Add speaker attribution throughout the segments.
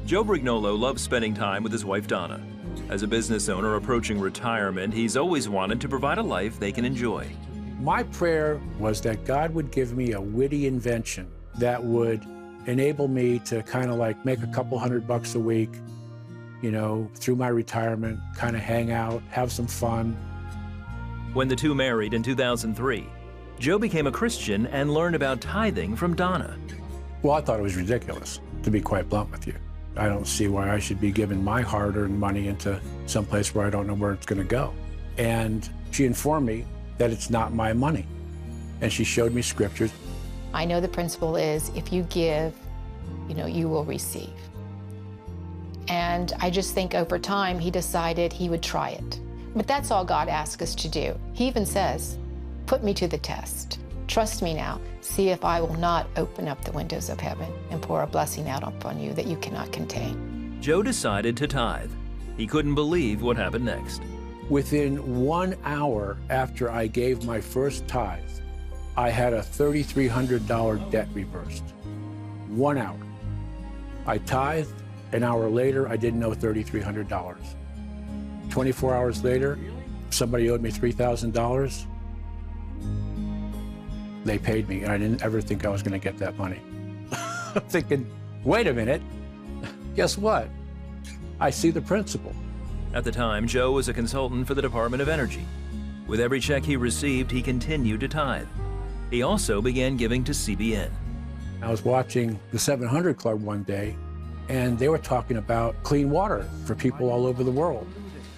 Speaker 1: Joe Brignolo loves spending time with his wife Donna. As a business owner approaching retirement, he's always wanted to provide a life they can enjoy.
Speaker 2: My prayer was that God would give me a witty invention that would enable me to kind of like make a couple $100 a week, you know, through my retirement, kind of hang out, have some fun.
Speaker 1: When the two married in 2003, Joe became a Christian and learned about tithing from Donna.
Speaker 2: Well, I thought it was ridiculous, to be quite blunt with you. I don't see why I should be giving my hard-earned money into some place where I don't know where it's going to go. And she informed me that it's not my money. And she showed me scriptures.
Speaker 3: I know the principle is if you give, you know, you will receive. And I just think over time, he decided he would try it. But that's all God asks us to do. He even says, put me to the test. Trust me now. See if I will not open up the windows of heaven and pour a blessing out upon you that you cannot contain.
Speaker 1: Joe decided to tithe. He couldn't believe what happened next.
Speaker 2: Within 1 hour after I gave my first tithe, I had a $3,300 debt reversed. 1 hour. I tithed. An hour later, I didn't owe $3,300. 24 hours later, somebody owed me $3,000. They paid me, and I didn't ever think I was going to get that money. I'm thinking, wait a minute, guess what? I see the principle.
Speaker 1: At the time, Joe was a consultant for the Department of Energy. With every check he received, he continued to tithe. He also began giving to CBN.
Speaker 2: I was watching the 700 Club one day, and they were talking about clean water for people all over the world.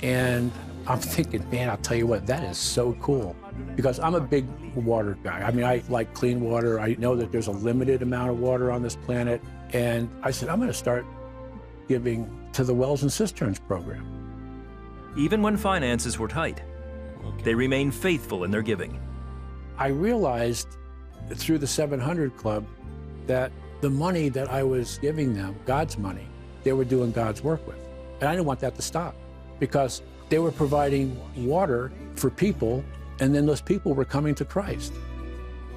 Speaker 2: And I'm thinking, man, I'll tell you what, that is so cool. Because I'm a big water guy. I mean, I like clean water. I know that there's a limited amount of water on this planet. And I said, I'm going to start giving to the Wells and Cisterns program.
Speaker 1: Even when finances were tight, they remained faithful in their giving.
Speaker 2: I realized through the 700 Club that the money that I was giving them, God's money, they were doing God's work with. And I didn't want that to stop because they were providing water for people, and then those people were coming to Christ.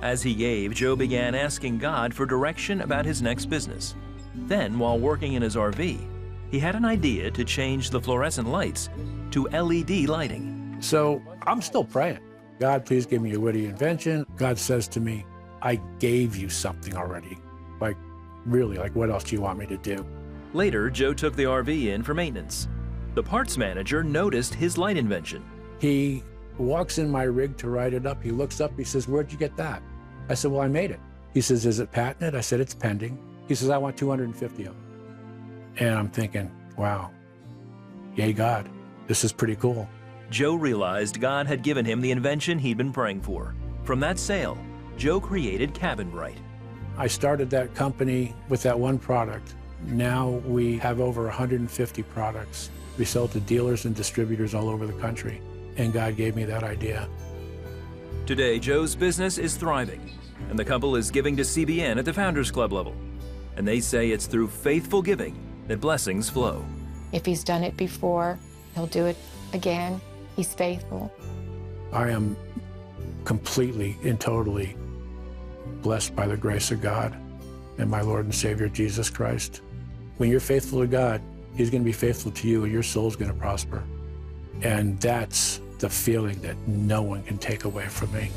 Speaker 1: As he gave, Joe began asking God for direction about his next business. Then, while working in his RV, he had an idea to change the fluorescent lights to LED lighting.
Speaker 2: So I'm still praying. God, please give me a witty invention. God says to me, I gave you something already. Like, really, like what else do you want me to do?
Speaker 1: Later, Joe took the RV in for maintenance. The parts manager noticed his light invention.
Speaker 2: He walks in my rig to write it up. He looks up, he says, where'd you get that? I said, well, I made it. He says, is it patented? I said, it's pending. He says, I want 250 of them. And I'm thinking, wow, yay, God, this is pretty cool.
Speaker 1: Joe realized God had given him the invention he'd been praying for. From that sale, Joe created Cabin Bright.
Speaker 2: I started that company with that one product. Now we have over 150 products. We sell to dealers and distributors all over the country. And God gave me that idea.
Speaker 1: Today, Joe's business is thriving, and the couple is giving to CBN at the Founders Club level. And they say it's through faithful giving that blessings flow.
Speaker 3: If he's done it before, he'll do it again. He's faithful.
Speaker 2: I am completely and totally blessed by the grace of God and my Lord and Savior, Jesus Christ. When you're faithful to God, He's going to be faithful to you, and your soul's going to prosper. And that's the feeling that no one can take away from me.